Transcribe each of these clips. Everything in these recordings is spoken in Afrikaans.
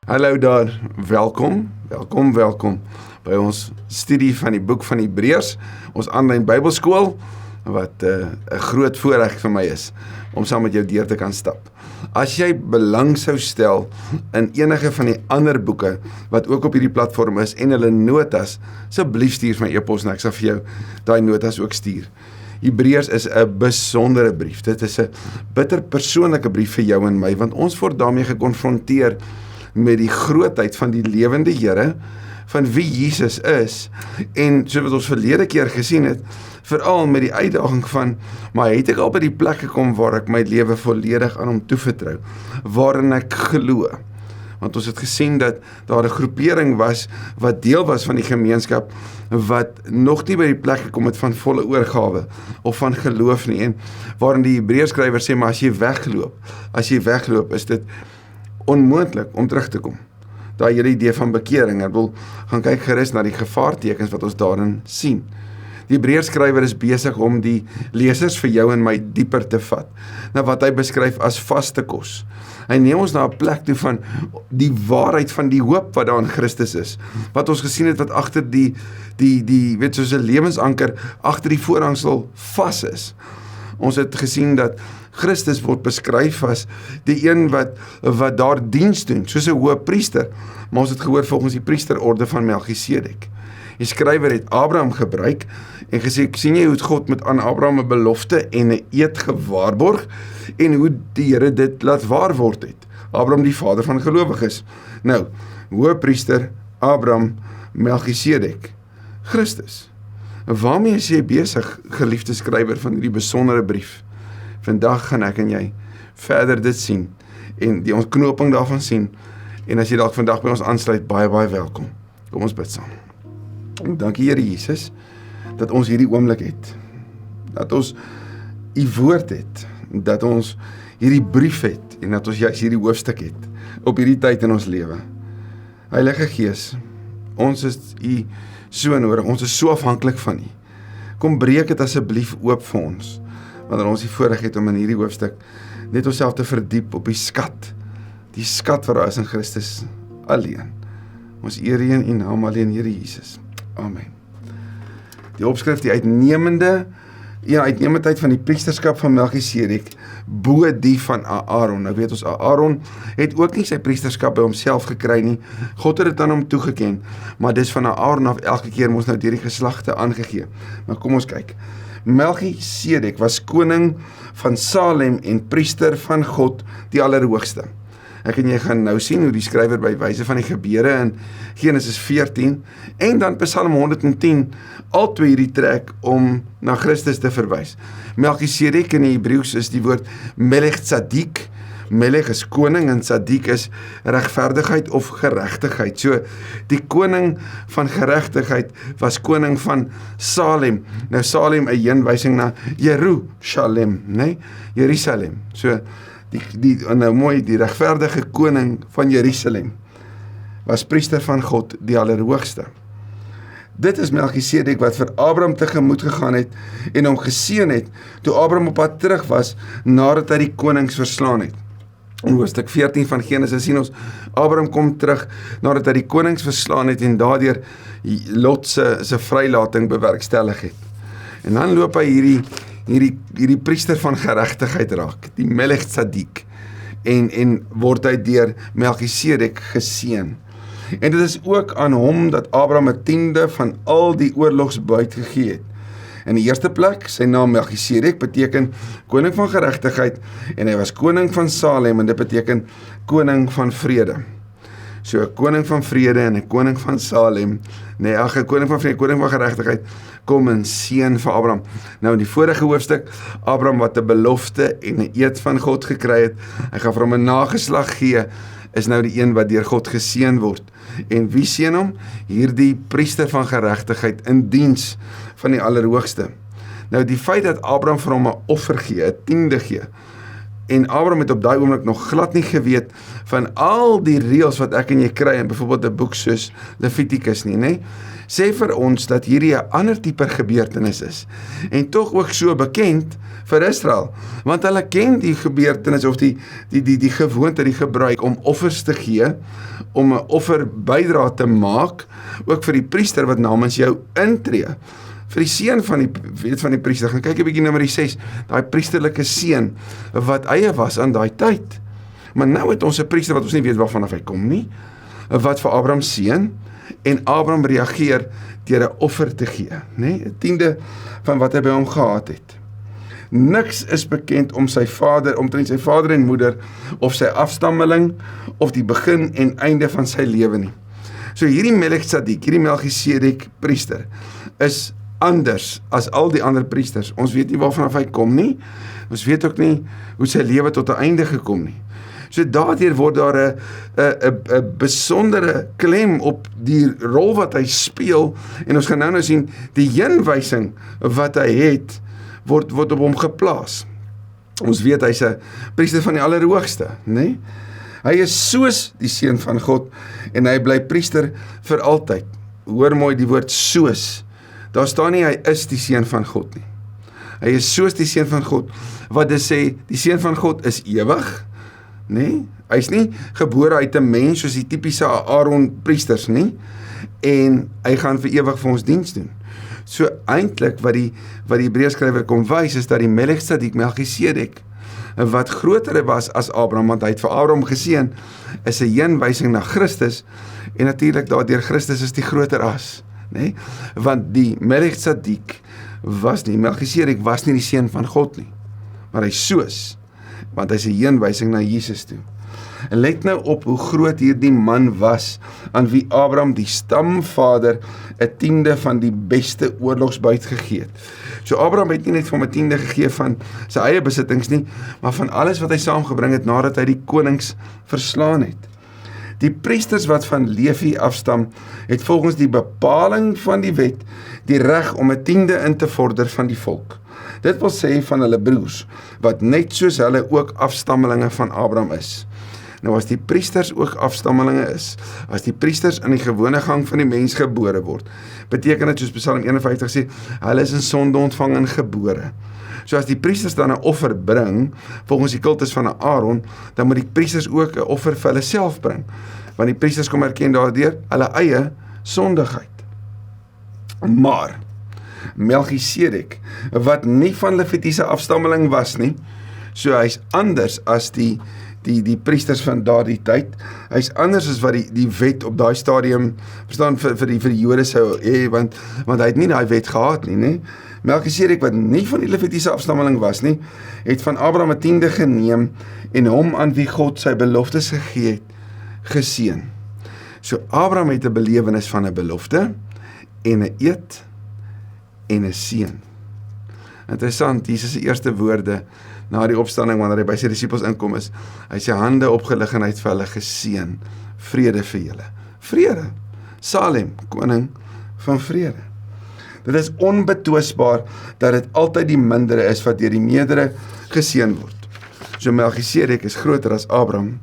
Hallo daar, welkom by ons studie van die boek van Hebreërs, ons aanlyn Bybelskool, wat 'n groot voorreg vir my is, om saam met jou deur te kan stap. As jy belang sou stel in enige van die ander boeke, wat ook op hierdie platform is, en hulle notas, asseblief stuur my e-pos en ek sal vir jou daai notas ook stuur. Hebreërs is 'n besondere brief, dit is 'n bitter persoonlike brief vir jou en my, want ons word daarmee gekonfronteer met die grootheid van die lewende Here, van wie Jesus is, en so wat ons verlede keer gesien het, veral met die uitdaging van, maar het ek al by die plek gekom waar ek my lewe volledig aan hom toevertrou, waarin ek glo. Want ons het gesien dat daar 'n groepering was, wat deel was van die gemeenskap, wat nog nie by die plek gekom het van volle oorgawe, of van geloof nie, en waarin die Hebreërskrywer sê, maar as jy wegloop, is dit onmoontlik om terug te kom. Daai hele idee van bekering, ek wil gaan kyk gerus na die gevaartekens wat ons daarin sien. Die Hebreërskrywer is besig om die lesers vir jou en my dieper te vat, na wat hy beskryf as vaste kos. Hy neem ons na 'n plek toe van die waarheid van die hoop wat daar in Christus is, wat ons gesien het wat agter die weet soos 'n lewensanker agter die voorhangsel vas is. Ons het gesien dat Christus word beskryf as die een wat daar diens doen, soos 'n hoëpriester, maar ons het gehoor volgens die priesterorde van Melchisedek. Die skrywer het Abraham gebruik en gesê, sien jy hoe God met aan Abraham 'n belofte en 'n eed gewaarborg, en hoe die Here dit laat waar word het. Abraham die vader van gelowiges. Nou, hoëpriester, Abraham, Melchisedek, Christus. Waarmee is jy besig, geliefde skrywer van hierdie besondere brief? Vandag gaan ek en jy verder dit sien, en die ontknoping daarvan sien, en as jy dalk vandag by ons aansluit, baie welkom. Kom ons bid saam. Dankie Here Jesus, dat ons hierdie oomblik het, dat ons u woord het, dat ons hierdie brief het, en dat ons juist hierdie hoofstuk het, op hierdie tyd in ons lewe. Heilige Gees, ons is u so nodig, ons is so afhanklik van u. Kom breek het asseblief oop vir ons, wanneer ons die voorreg het om in hierdie hoofstuk net onsself te verdiep op die skat wat daar is in Christus alleen. Ons eer u in u naam alleen, Here Jesus. Amen. Die opskrif, die uitnemendheid van die priesterskap van Melchisedek, bo die van Aaron. Nou weet ons, Aaron het ook nie sy priesterskap by homself gekry nie, God het dit aan hom toegeken, maar dis van Aaron af elke keer moes nou deur die geslagte aangegee. Maar kom ons kyk. Melchisedek was koning van Salem en priester van God, die Allerhoogste. Ek en jy gaan nou sien hoe die skrywer by wyse van die gebeure in Genesis 14 en dan Psalm 110 albei hierdie trek om na Christus te verwys. Melchisedek in die Hebreëus is die woord Melech Tzadik. Melech is koning en Tzadik is regverdigheid of geregtigheid. So die koning van geregtigheid was koning van Salem. Nou Salem 'n heenwysing na Jerusalem, né? Jerusalem. So nou mooi, die regverdige koning van Jerusalem was priester van God, die Allerhoogste. Dit is Melchisedek wat vir Abraham tegemoet gegaan het en hom geseën het toe Abraham op pad terug was nadat hy die konings verslaan het. In hoofstuk 14 van Genesis sien ons Abraham kom terug nadat hy die konings verslaan het en daardeur Lot se vrylating bewerkstellig het. En dan loop hy hierdie priester van geregtigheid raak, die Melech Tzadik, en word hy deur Melchisedek geseën. En dit is ook aan hom dat Abraham 'n tiende van al die oorlogsbuit gegee het. In die eerste plek, sy naam Melchisedek beteken koning van geregtigheid, en hy was koning van Salem, en dit beteken koning van vrede. So 'n koning van vrede en 'n koning van Salem, 'n koning van vrede, koning van geregtigheid, kom en seën vir Abraham. Nou in die vorige hoofstuk, Abraham wat 'n belofte en 'n eed van God gekry het, hy gaan vir hom 'n nageslag gee, is nou die een wat deur God geseën word. En wie seën hom? Hierdie priester van geregtigheid in diens van die Allerhoogste. Nou die feit dat Abraham vir hom 'n offer gee, 'n tiende gee, En Abraham het op daai oomblik nog glad nie geweet van al die reëls wat ek en jy kry in byvoorbeeld 'n boek soos Levitikus nie, nê? Sê vir ons dat hierdie 'n ander tipe gebeurtenis is en tog ook so bekend vir Israel, want hulle ken die gebeurtenis of die gewoonte, die gebruik om offers te gee, om 'n offer bydra te maak, ook vir die priester wat namens jou intree. Vir die seun van die priester, gaan kyk 'n bietjie Numeri 6, daai priesterlike seun wat eie was aan daai tyd. Maar nou het ons 'n priester wat ons nie weet waarvan hy kom nie, wat vir Abraham seun, en Abraham reageer deur 'n offer te gee, nê? 'n tiende van wat hy by hom gehad het. Niks is bekend omtrent sy vader en moeder, of sy afstammeling, of die begin en einde van sy lewe nie. So hierdie Melchizedek, hierdie Melchisedek priester, is anders as al die ander priesters. Ons weet nie waarvan hy kom nie, ons weet ook nie hoe sy lewe tot 'n einde gekom nie. So daardeur word daar 'n besondere klem op die rol wat hy speel, en ons gaan nou sien, die heenwysing wat hy het, word op hom geplaas. Ons weet hy's 'n priester van die Allerhoogste, né? Hy is soos die seun van God, en hy bly priester vir altyd. Hoor mooi die woord soos. Daar staan nie hy is die seun van God nie. Hy is soos die seun van God, wat dit sê, die seun van God is ewig, nee, hy is nie gebore uit 'n mens soos die tipiese Aaron priesters nie, en hy gaan vir ewig vir ons diens doen. So eintlik wat die Hebreërskrywer kom wys is dat die Melchisedek, wat groter was as Abraham, want hy het vir Abraham geseën, is 'n heenwysing na Christus, en natuurlik daardeur Christus is die groter as, nee? Want die Melchisedek was nie die seun van God nie, maar hy soos, want hy is 'n heenwysing na Jesus toe. En let nou op hoe groot hierdie man was, aan wie Abraham die stamvader 'n tiende van die beste oorlogsbuit gegee het. So Abraham het nie net vir hom 'n tiende gegee van sy eie besittings nie, maar van alles wat hy saamgebring het nadat hy die konings verslaan het. Die priesters wat van Levi afstam, het volgens die bepaling van die wet die reg om 'n tiende in te vorder van die volk. Dit wil sê van hulle broers, wat net soos hulle ook afstammelinge van Abraham is. Nou as die priesters ook afstammelinge is, as die priesters in die gewone gang van die mens gebore word, beteken dit soos Psalm 51 sê, hulle is in sonde ontvang en gebore. So as die priesters dan 'n offer bring, volgens die kultus van 'n Aaron, dan moet die priesters ook 'n offer vir hulle self bring, want die priesters kom erken daardeur hulle eie sondigheid. Maar Melchisedek, wat nie van Levitiese afstammeling was nie, so hy's anders as die priesters van daardie tyd, hy's anders as wat die wet op daai stadium, verstaan, vir die Jode sou hê, want hy het nie daai wet gehad nie, né? Melchisedek, wat nie van die Levitiese afstammeling was nie, het van Abraham 'n tiende geneem, en hom aan wie God sy beloftes gegee het, geseën. So Abraham het 'n belewenis van 'n belofte, en 'n eed, en 'n seën. Interessant, Jesus se eerste woorde na die opstanding, wanneer hy by sy disippels inkom is, hy sy hande opgelig en hy het vir hulle geseën, vrede vir julle. Vrede, Salem, koning van vrede. Dit is onbetwisbaar dat dit altyd die mindere is wat deur die meerdere geseën word. So Melchisedek is groter as Abraham,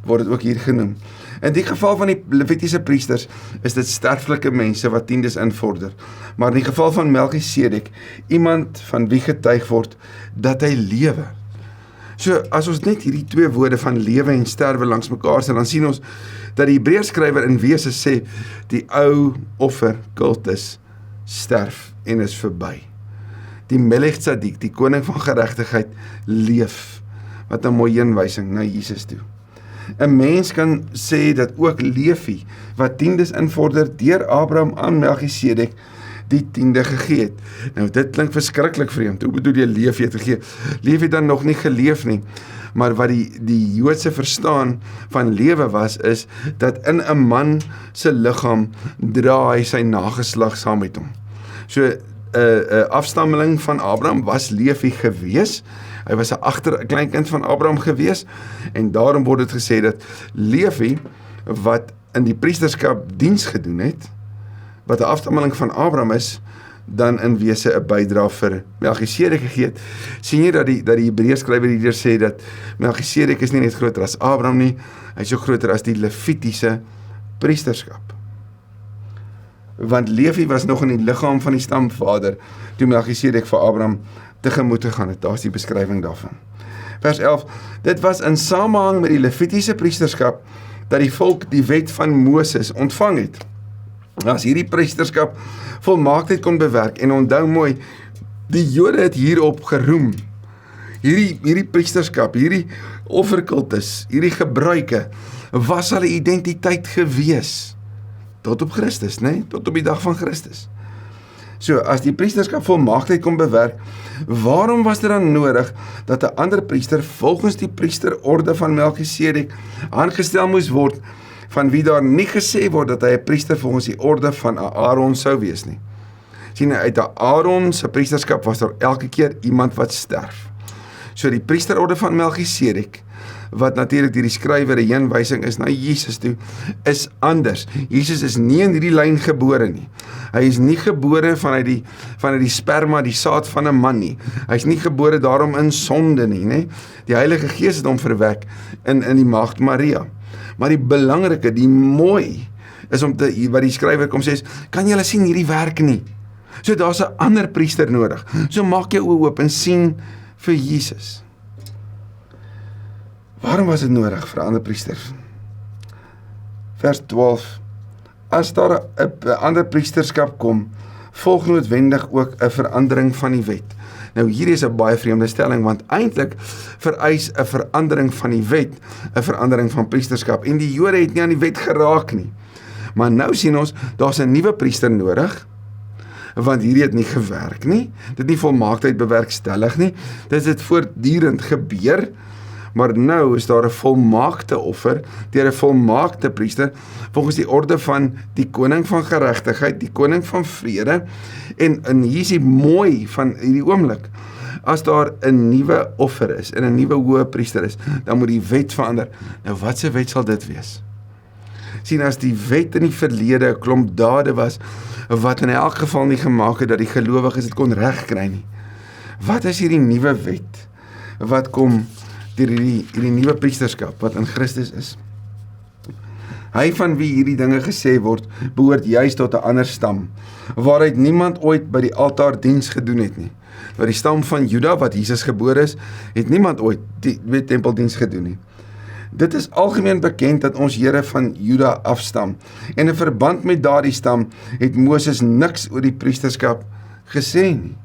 word dit ook hier genoem. In die geval van die Levitiese priesters is dit sterflike mense wat tiendes invorder, maar in die geval van Melchisedek, iemand van wie getuig word dat hy lewe. So as ons net hierdie twee woorde van lewe en sterwe langs mekaar sien, dan sien ons dat die Hebreërskrywer in wese sê, die ou offerkultus sterf en is verby. Die Melchisedek, die koning van geregtigheid, leef. Wat 'n mooi heenwysing na Jesus toe. 'n Mens kan sê dat ook Levi, wat tiendes invorder deur Abraham aan Melchisedek, die tiende gegee het. Nou dit klink verskriklik vreemd. Hoe bedoel jy Levi het gegee? Levi het dan nog nie geleef nie. Maar wat die Joodse verstaan van lewe was, is dat in 'n man se liggaam dra hy sy nageslag saam met hom. So 'n afstammeling van Abraham was Levi gewees. Hy was 'n kleinkind van Abraham gewees, en daarom word dit gesê dat Levi, wat in die priesterskap diens gedoen het, wat 'n afstammeling van Abraham is, dan in wese 'n bydrae vir Melchisedek gegee het. Sien jy dat die Hebreërs skrywer hier sê dat Melchisedek is nie net groter as Abraham nie, hy is ook groter as die Levitiese priesterskap. Want Levi was nog in die liggaam van die stamvader toe Melchisedek vir Abraham tegemoet gegaan het. Daar is die beskrywing daarvan. Vers 11, dit was in samehang met die Levitiese priesterskap dat die volk die wet van Moses ontvang het. As hierdie priesterskap volmaaktheid kon bewerk, en onthou mooi, die Jode het hierop geroem. Hierdie priesterskap, hierdie offerkultus, hierdie gebruike, was hulle identiteit gewees. Tot op Christus, né? Tot op die dag van Christus. So, as die priesterskap volmaaktheid kon bewerk, waarom was dit dan nodig dat 'n ander priester volgens die priesterorde van Melchisedek aangestel moes word, van wie daar nie gesê word dat hy 'n priester volgens die orde van Aaron sou wees nie? Sien, uit Aaron se priesterskap was daar elke keer iemand wat sterf. So die priesterorde van Melchisedek, wat natuurlik deur die skrywer 'n heenwysing is na Jesus toe, is anders. Jesus is nie in hierdie lyn gebore nie. Hy is nie gebore vanuit die sperma, die saad van 'n man nie. Hy is nie gebore daarom in sonde nie, né? Die Heilige Gees het hom verwek in die maagd Maria. Maar die belangrike, die mooi, is om wat die skrywer kom sê, kan julle sien hierdie werk nie? So daar's 'n ander priester nodig. So maak jou oë oop en sien vir Jesus. Waarom was dit nodig vir 'n ander priester? Vers 12. As daar 'n ander priesterskap kom, volg noodwendig ook 'n verandering van die wet. Nou hier is 'n baie vreemde stelling, want eintlik vereis 'n verandering van die wet 'n verandering van priesterskap, en die Jode het nie aan die wet geraak nie. Maar nou sien ons, daar's 'n nuwe priester nodig, want hierdie het nie gewerk nie, dit nie volmaaktheid bewerkstellig nie, dit het voortdurend gebeur, maar nou is daar 'n volmaakte offer deur 'n volmaakte priester volgens die orde van die koning van geregtigheid, die koning van vrede, en hier is die mooi van hierdie oomblik. As daar 'n nuwe offer is en 'n nuwe hoë priester is, dan moet die wet verander. Nou wat se wet sal dit wees? Sien, as die wet in die verlede 'n klomp dade was wat in elk geval nie gemaak het dat die gelowiges dit kon regkry nie. Wat is hierdie nuwe wet wat kom deur hierdie nuwe priesterskap wat in Christus is? Hy van wie hierdie dinge gesê word, behoort juis tot 'n ander stam, waaruit niemand ooit by die altaar diens gedoen het nie. By die stam van Juda, wat Jesus gebore is, het niemand ooit die tempeldiens gedoen nie. Dit is algemeen bekend dat ons Here van Juda afstam, en in verband met daardie stam het Moses niks oor die priesterskap gesê nie.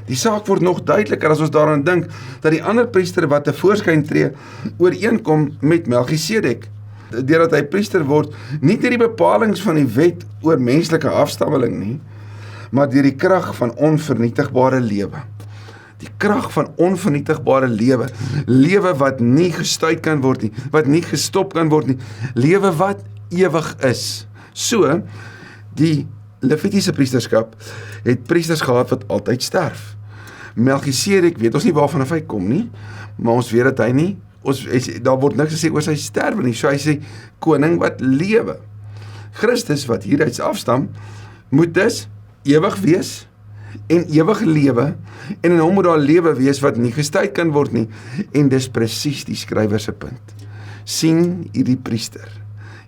Die saak word nog duideliker as ons daaraan dink dat die ander priester wat te voorskyn tree, ooreenkom met Melchisedek, deurdat hy priester word, nie deur die bepalinge van die wet oor menslike afstammeling nie, maar deur die krag van onvernietigbare lewe. Die krag van onvernietigbare lewe, lewe wat nie gestuit kan word nie, wat nie gestop kan word nie, lewe wat ewig is. So, die Levitiese priesterskap het priesters gehad wat altyd sterf. Melchisedek weet ons nie waarvan hy kom nie, maar ons weet dat hy nie, daar word niks gesê oor sy sterwe nie, so hy sê koning wat lewe. Christus wat hieruit afstam, moet dus ewig wees en ewig lewe, en in hom moet daar lewe wees wat nie gestuit kan word nie, en dis presies die skrywer se punt. Sien hierdie priester,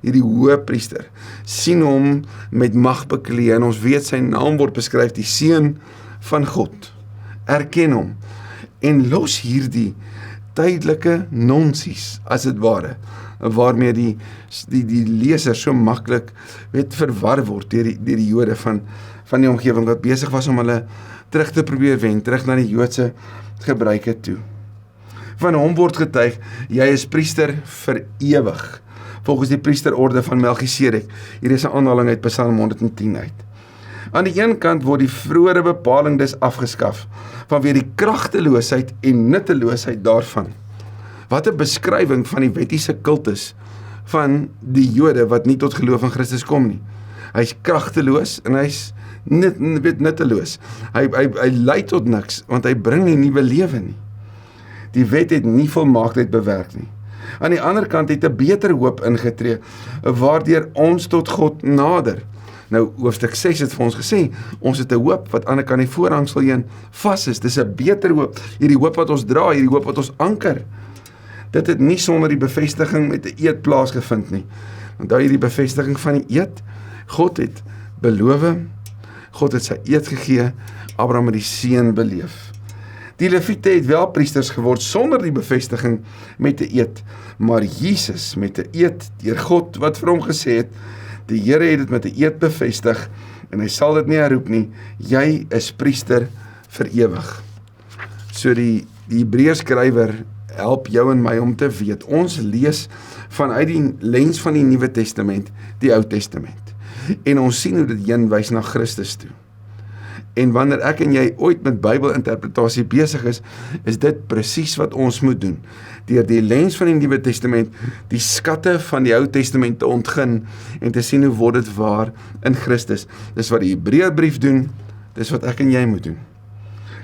hierdie hoë priester, sien hom met mag beklee, en ons weet sy naam word beskryf, die Seun van God. Erken hom, en los hierdie tydelike nonsies, as dit ware, waarmee die leser so maklik verwar word deur die Jode van die omgewing wat besig was om hulle terug te probeer wen, terug na die Joodse gebruike toe. Van hom word getuig, jy is priester vir ewig, volgens die priesterorde van Melchisedek. Hier is 'n aanhaling uit Psalm 110 uit. Aan die een kant word die vroeëre bepaling dus afgeskaf, vanweë die kragteloosheid en nutteloosheid daarvan. Wat 'n beskrywing van die wettiese kultus van die Jode wat nie tot geloof in Christus kom nie. Hy's kragteloos en hy's nutteloos. Hy lei tot niks, want hy bring nie nuwe lewe nie. Die wet het nie volmaaktheid bewerk nie. Aan die ander kant het 'n beter hoop ingetree, waardeur ons tot God nader. Nou, hoofstuk 6 het vir ons gesê, ons het 'n hoop wat aan die kant die voorhangsel heen vas is. Dis 'n beter hoop. Hierdie hoop wat ons dra, hierdie hoop wat ons anker. Dit het nie sonder die bevestiging met 'n eed plaasgevind nie. Onthou hierdie bevestiging van die eed. God het beloof, God het sy eed gegee, Abraham het die seën beleef. Die Lewiete het wel priesters geword sonder die bevestiging met 'n eed, maar Jesus met 'n eed deur God wat vir hom gesê het, die Here het dit met 'n eed bevestig en hy sal dit nie herroep nie, jy is priester vir ewig. So die Hebreërs skrywer help jou en my om te weet, ons lees vanuit die lens van die Nuwe Testament, die Ou Testament, en ons sien hoe dit heen wys na Christus toe. En wanneer ek en jy ooit met Bybelinterpretasie besig is dit presies wat ons moet doen. Deur die lens van die Nuwe Testament, die skatte van die Ou Testament te ontgin en te sien hoe word dit waar in Christus. Dis wat die Hebreërbrief doen, dis wat ek en jy moet doen.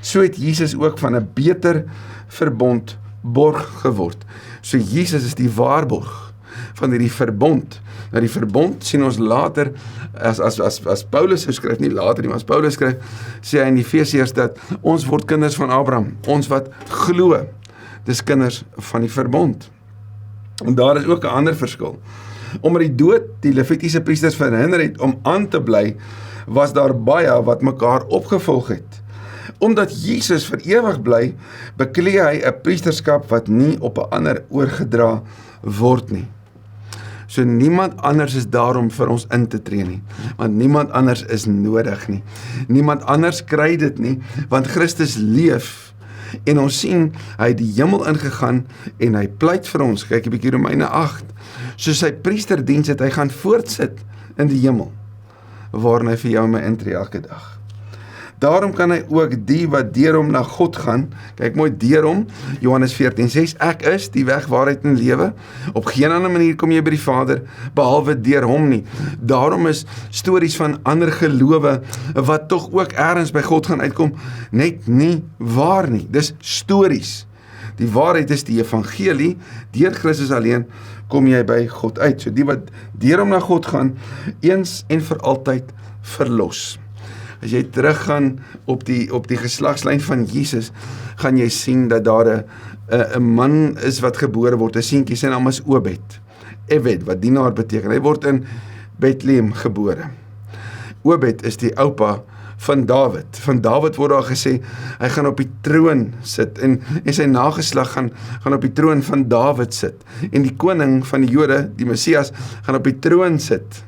So het Jesus ook van 'n beter verbond borg geword. So Jesus is die waarborg van hierdie verbond. Nou die verbond sien ons later, as Paulus skryf, nie later nie, maar as Paulus skryf, sê hy in Efesiërs dat ons word kinders van Abraham, ons wat glo, dis kinders van die verbond. En daar is ook 'n ander verskil. Omdat die dood die Levitiese priesters verhinder het om aan te bly, was daar baie wat mekaar opgevolg het. Omdat Jesus vir ewig bly, beklee hy 'n priesterskap wat nie op 'n ander oorgedra word nie. So niemand anders is daarom vir ons in te tree nie, want niemand anders is nodig nie. Niemand anders kry dit nie, want Christus leef, en ons sien, hy het die hemel ingegaan, en hy pleit vir ons, kyk 'n bietjie Romeine 8, so sy priesterdiens het hy gaan voortsit in die hemel, waarin hy vir jou en my intree elke dag. Daarom kan hy ook die wat deur hom na God gaan, kyk mooi deur hom, Johannes 14:6, ek is die weg, waarheid en lewe, op geen ander manier kom jy by die Vader, behalwe deur hom nie. Daarom is stories van ander gelowe, wat tog ook ergens by God gaan uitkom, net nie waar nie, dis stories. Die waarheid is die evangelie, deur Christus alleen, kom jy by God uit. So die wat deur hom na God gaan, eens en vir altyd verlos. As jy teruggaan op die geslagslyn van Jesus, gaan jy sien dat daar 'n man is wat gebore word, 'n seentjie, sy naam is Obed. Eved, wat dienaar beteken. Hy word in Bethlehem gebore. Obed is die oupa van Dawid. Van Dawid word daar gesê, hy gaan op die troon sit, en sy nageslag gaan op die troon van Dawid sit. En die koning van die Jode, die Messias, gaan op die troon sit.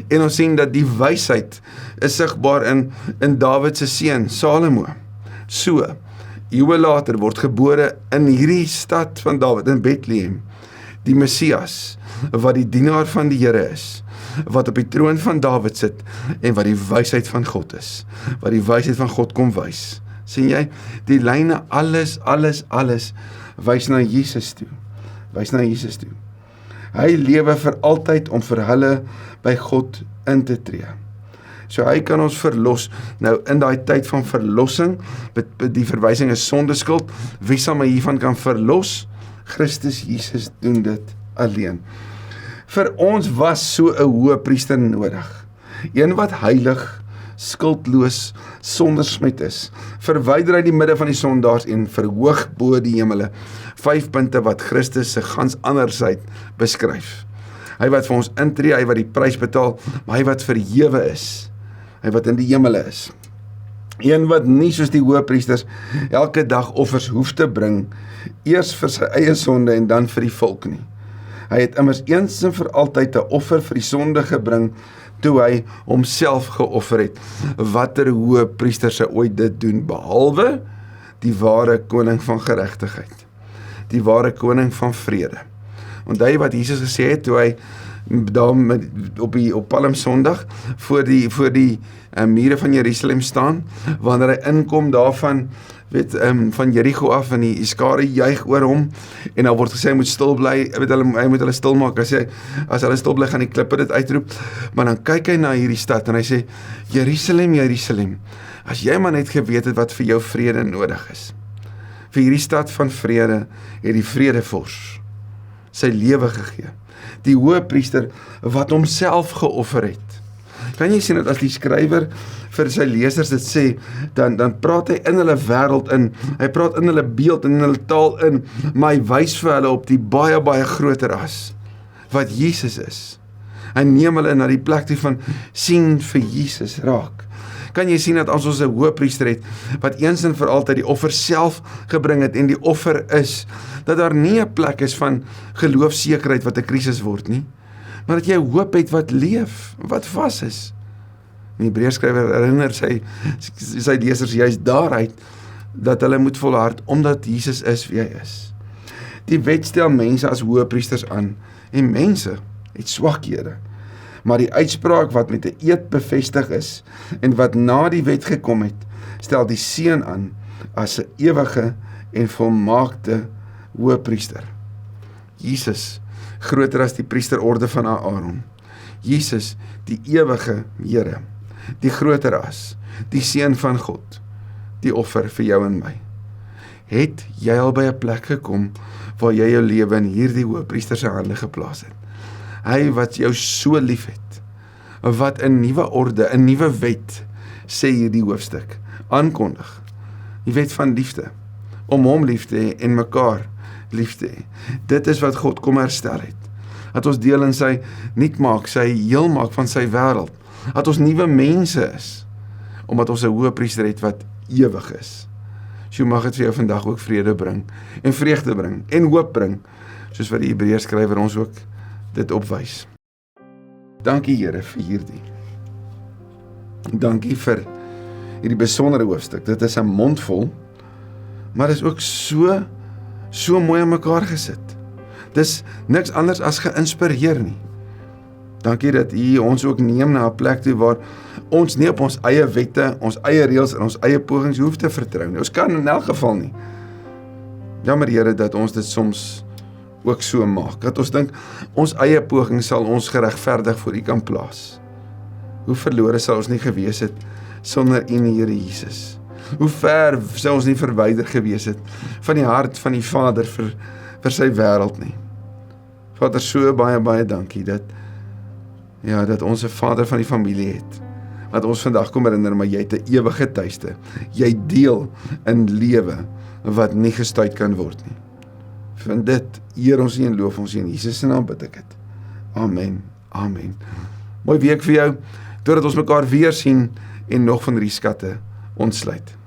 En ons sien dat die wysheid is sigbaar in Dawid se seun, Salomo. So, eeue later word gebore in hierdie stad van Dawid, in Bethlehem, die Messias, wat die dienaar van die Here is, wat op die troon van Dawid sit, en wat die wysheid van God is, wat die wysheid van God kom wys. Sien jy, die lyne, alles wys na Jesus toe, wys na Jesus toe. Hy lewe vir altyd om vir hulle by God in te tree. So hy kan ons verlos. Nou in daai tyd van verlossing, die verwysing is sondeskuld, wie sal my hiervan kan verlos? Christus Jesus doen dit alleen. Vir ons was so 'n hoëpriester nodig. Een wat heilig, skuldloos, sonder smet is, verwyder uit die midde van die sondaars en verhoog bo die hemele. 5 punte wat Christus se gans andersheid beskryf. Hy wat vir ons intree, hy wat die prys betaal, maar hy wat verhewe is, hy wat in die hemele is. Een wat nie soos die hoëpriesters elke dag offers hoef te bring, eers vir sy eie sonde en dan vir die volk nie. Hy het immers eens en vir altyd 'n offer vir die sonde gebring, toe hy homself geoffer het. Watter hoëpriester sou ooit dit doen, behalwe die ware koning van geregtigheid, die ware koning van vrede. Onthou wat Jesus gesê het, toe hy daar op Palmsondag voor die mure van Jerusalem staan, wanneer hy inkom daarvan, van Jericho af, en die skare juig oor hom, en dan word gesê, hy moet stil bly, hy moet hulle stil maak, as hulle stil bly, gaan die klippe dit uitroep, maar dan kyk hy na hierdie stad, en hy sê, Jerusalem, Jerusalem, as jy maar net geweet het wat vir jou vrede nodig is, vir hierdie stad van vrede, het die vredevors sy lewe gegee, die hoëpriester wat homself geoffer het. Kan jy sien dat as die skrywer vir sy lesers dit sê, dan praat hy in hulle wêreld in, hy praat in hulle beeld, in hulle taal in, maar hy wys vir hulle op die baie, baie groter as, wat Jesus is. Hy neem hulle na die plek toe van sien vir Jesus raak. Kan jy sien dat as ons 'n hoëpriester het, wat eens en vir altyd die offer self gebring het en die offer is, dat daar nie 'n plek is van geloofsekerheid wat 'n krisis word nie, maar dat jy hoop het wat leef, wat vas is. Die Hebreërskrywer herinner sy lesers juist daaruit, dat hulle moet volhard, omdat Jesus is wie hy is. Die wet stel mense as hoëpriesters aan, en mense het swakhede. Maar die uitspraak wat met 'n eed bevestig is, en wat na die wet gekom het, stel die Seun aan, as 'n ewige en volmaakte hoëpriester. Jesus, groter as die priesterorde van Aaron. Jesus, die ewige Here, die groter as, die Seun van God, die offer vir jou en my. Het jy al by 'n plek gekom, waar jy jou lewe in hierdie hoëpriester se hande geplaas het? Hy wat jou so lief het, wat 'n nuwe orde, 'n nuwe wet, sê hierdie hoofstuk, aankondig, die wet van liefde, om hom lief te hê en mekaar lief te hê. Dit is wat God kom herstel het, dat ons deel in sy nuut maak, sy heel maak van sy wêreld, dat ons nuwe mense is, omdat ons 'n hoëpriester het wat ewig is. So mag dit vir jou vandag ook vrede bring, en vreugde bring, en hoop bring, soos wat die Hebreërskrywer ons ook dit opwys. Dankie Here vir hierdie. Dankie vir hierdie besondere hoofstuk. Dit is 'n mondvol, maar dit is ook so mooi aan mekaar gesit. Dis niks anders as geïnspireer nie. Dankie dat U ons ook neem na 'n plek toe waar ons nie op ons eie wette, ons eie reëls en ons eie pogings hoef te vertrou nie. Ons kan in elk geval nie. Jammer Here dat ons dit soms ook so maak, dat ons dink, ons eie poging sal ons geregverdig voor U kan plaas. Hoe verlore sal ons nie gewees het sonder U, Here Jesus. Hoe ver sou ons nie verwyder gewees het van die hart van die Vader vir sy wêreld nie. Vader, so baie dankie dat ons 'n Vader van die familie het. Dat ons vandag kom herinner, maar jy het 'n ewige tuiste. Jy deel in lewe wat nie gestuit kan word nie. Van dit eer ons U en loof ons U in Jesus se naam bid ek dit. Amen. Amen. Mooi week vir jou, totdat ons mekaar weer sien en nog van hierdie skatte ontsluit.